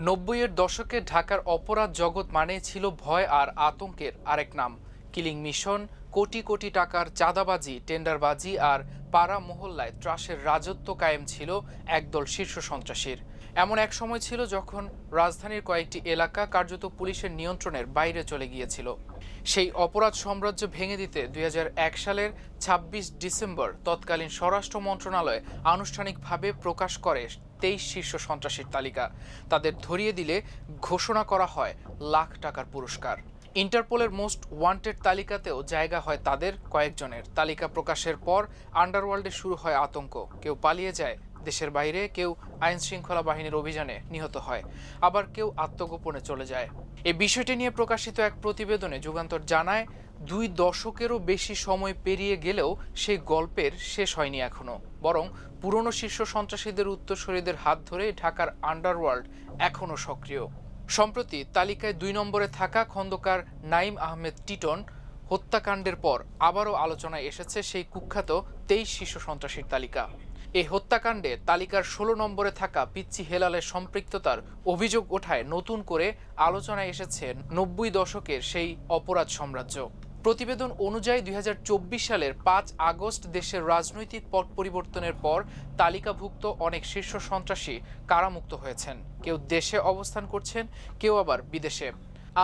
নব্বইয়ের দশকে ঢাকার অপরাধ জগৎ মানে ছিল ভয় আর আতঙ্কের আরেক নাম। কিলিং মিশন, কোটি কোটি টাকার চাঁদাবাজি, টেন্ডারবাজি আর পাড়া মহল্লায় ত্রাসের রাজত্ব কায়েম ছিল একদল শীর্ষ সন্ত্রাসীর। এমন এক সময় ছিল যখন রাজধানীর কয়েকটি এলাকা কার্যত পুলিশের নিয়ন্ত্রণের বাইরে চলে গিয়েছিল। সেই অপরাধ সাম্রাজ্য ভেঙে দিতে ২০০১ সালের ২৬ ডিসেম্বর তৎকালীন স্বরাষ্ট্র মন্ত্রণালয় আনুষ্ঠানিকভাবে প্রকাশ করে ২৩ শীর্ষ সন্ত্রাসীর তালিকা। তাদের ধরিয়ে দিলে ঘোষণা করা হয় লাখ টাকার পুরস্কার। ইন্টারপোলের মোস্ট ওয়ান্টেড তালিকাতেও জায়গা হয় তাদের কয়েকজনের। তালিকা প্রকাশের পর আন্ডারওয়ার্ল্ডে শুরু হয় আতঙ্ক। কেউ পালিয়ে যায় দেশের বাইরে, কেউ আইন শৃঙ্খলা বাহিনীর অভিযানে নিহত হয়, আবার কেউ আত্মগোপনে চলে যায়। এই বিষয়টি নিয়ে প্রকাশিত এক প্রতিবেদনে যুগান্তর জানায়, ২ দশকেরও বেশি সময় পেরিয়ে গেলেও সেই গল্পের শেষ হয়নি এখনো। বরং পুরনো শীর্ষ সন্ত্রাসীদের উত্তরসূরিদের হাত ধরে ঢাকার আন্ডারওয়ার্ল্ড এখনো সক্রিয়। সম্প্রতি তালিকায় ২ নম্বরে থাকা খন্দকার নাঈম আহমেদ টিটন হত্যাকাণ্ডের পর আবারও আলোচনায় এসেছে সেই কুখ্যাত ২৩ শীর্ষ সন্ত্রাসীর তালিকা। এই হত্যাকাণ্ডে তালিকার ১৬ নম্বরে থাকা পিচ্চি হেলালের সম্পৃক্ততার অভিযোগ ওঠায় নতুন করে আলোচনায় এসেছে ৯০ দশকের সেই অপরাধ সাম্রাজ্য। প্রতিবেদন অনুযায়ী ২০২৪ সালের ৫ আগস্ট দেশের রাজনৈতিক পট পরিবর্তনের পর তালিকাভুক্ত অনেক শীর্ষ সন্ত্রাসী কারামুক্ত হয়েছেন। কেউ দেশে অবস্থান করছেন, কেউ আবার বিদেশে।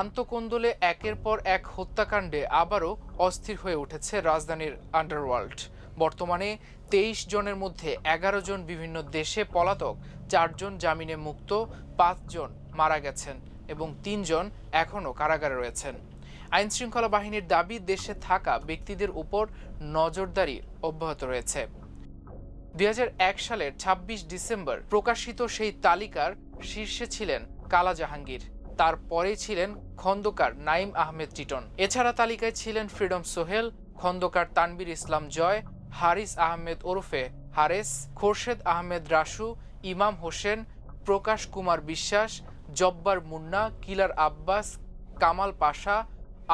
আন্তঃকোন্দলে একের পর এক হত্যাকাণ্ডে আবারও অস্থির হয়ে উঠেছে রাজধানীর আন্ডারওয়ার্ল্ড। বর্তমানে ২৩ জনের মধ্যে ১১ জন বিভিন্ন দেশে পলাতক, ৪ জন জামিনে মুক্ত, ৫ জন মারা গেছেন এবং ৩ জন এখনও কারাগারে রয়েছেন। আইন শৃঙ্খলা বাহিনীর দাবি, দেশে থাকা ব্যক্তিদের উপর নজরদারি অব্যাহত রয়েছে। ২০০১ সালের ২৬ ডিসেম্বর প্রকাশিত সেই তালিকার শীর্ষে ছিলেন কালা জাহাঙ্গীর, তারপরেই ছিলেন খন্দকার নাঈম আহমেদ টিটন। এছাড়া তালিকায় ছিলেন ফ্রিডম সোহেল, খন্দকার তানবীর ইসলাম জয়, হারিস আহমেদ ওরফে হারেস, খোরশেদ আহমেদ রাসু, ইমাম হোসেন, প্রকাশ কুমার বিশ্বাস, জব্বার মুন্না, কিলার আব্বাস, কামাল পাশা,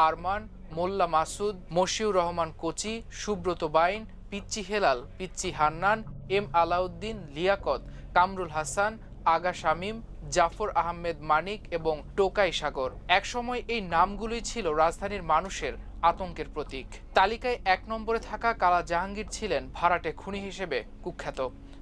আরমান, মোল্লা মাসুদ, মশিউর রহমান কোচি, সুব্রত বাইন, পিচ্চি হেলাল, পিচ্চি হান্নান, এম আলাউদ্দিন, লিয়াকত, কামরুল হাসান, আগা শামীম, জাফর আহমেদ মানিক এবং টোকাই সাগর। একসময় এই নামগুলোই ছিল রাজধানীর মানুষের আতঙ্কের প্রতীক। তালিকায় ১ নম্বরে থাকা কালা জাহাঙ্গীর ছিলেন ভাড়াটে খুনি হিসেবে কুখ্যাত।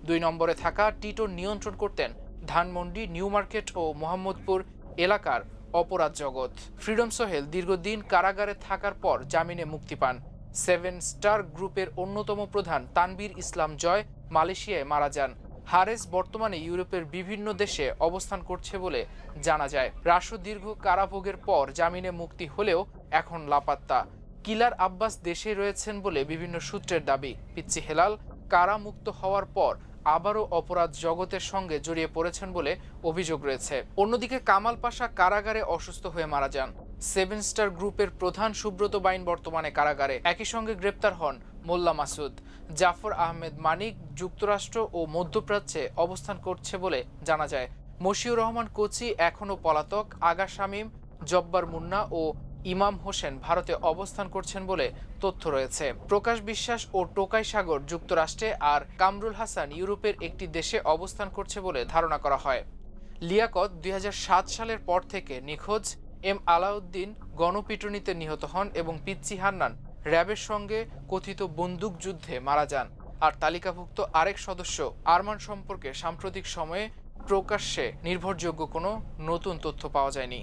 ২ নম্বরে থাকা টিটন নিয়ন্ত্রণ করতেন ধানমন্ডি, নিউ মার্কেট ও মোহাম্মদপুর এলাকার অপরাধ জগৎ। ফ্রিডম সোহেল দীর্ঘদিন কারাগারে থাকার পর জামিনে মুক্তি পান। 7 স্টার গ্রুপের অন্যতম প্রধান তানবীর ইসলাম জয় মালয়েশিয়ায় মারা যান। হারেস বর্তমানে ইউরোপের বিভিন্ন দেশে অবস্থান করছে বলে জানা যায়। রাসু দীর্ঘ কারাভোগের পর জামিনে মুক্তি হলেও এখন লাপাত্তা। কিলার আব্বাস দেশে রয়েছেন বলে বিভিন্ন সূত্রের দাবি। পিচ্চি হেলাল কারামুক্ত হওয়ার পর আবারও অপরাধ জগতের সঙ্গে জড়িয়ে পড়েছেন বলে অভিযোগ রয়েছে। অন্যদিকে কামাল পাশা কারাগারে অসুস্থ হয়ে মারা যান। 7 স্টার গ্রুপের প্রধান সুব্রত বাইন বর্তমানে কারাগারে। একই সঙ্গে গ্রেপ্তার হন মোল্লা মাসুদ। জাফর আহমেদ মানিক যুক্তরাষ্ট্র ও মধ্যপ্রাচ্যে অবস্থান করছে বলে জানা যায়। মশিউর রহমান কোচি এখনও পলাতক। আগা শামীম, জব্বার মুন্না ও ইমাম হোসেন ভারতে অবস্থান করছেন বলে তথ্য রয়েছে। প্রকাশ বিশ্বাস ও টোকাই সাগর যুক্তরাষ্ট্রে, আর কামরুল হাসান ইউরোপের একটি দেশে অবস্থান করছে বলে ধারণা করা হয়। লিয়াকত ২০০৭ সালের পর থেকে নিখোঁজ। এম আলাউদ্দিন গণপিটুনিতে নিহত হন এবং পিচ্চি হান্নান র্যাবের সঙ্গে কথিত বন্দুকযুদ্ধে মারা যান। আর তালিকাভুক্ত আরেক সদস্য আরমান সম্পর্কে সাম্প্রতিক সময়ে প্রকাশ্যে নির্ভরযোগ্য কোনো নতুন তথ্য পাওয়া যায়নি।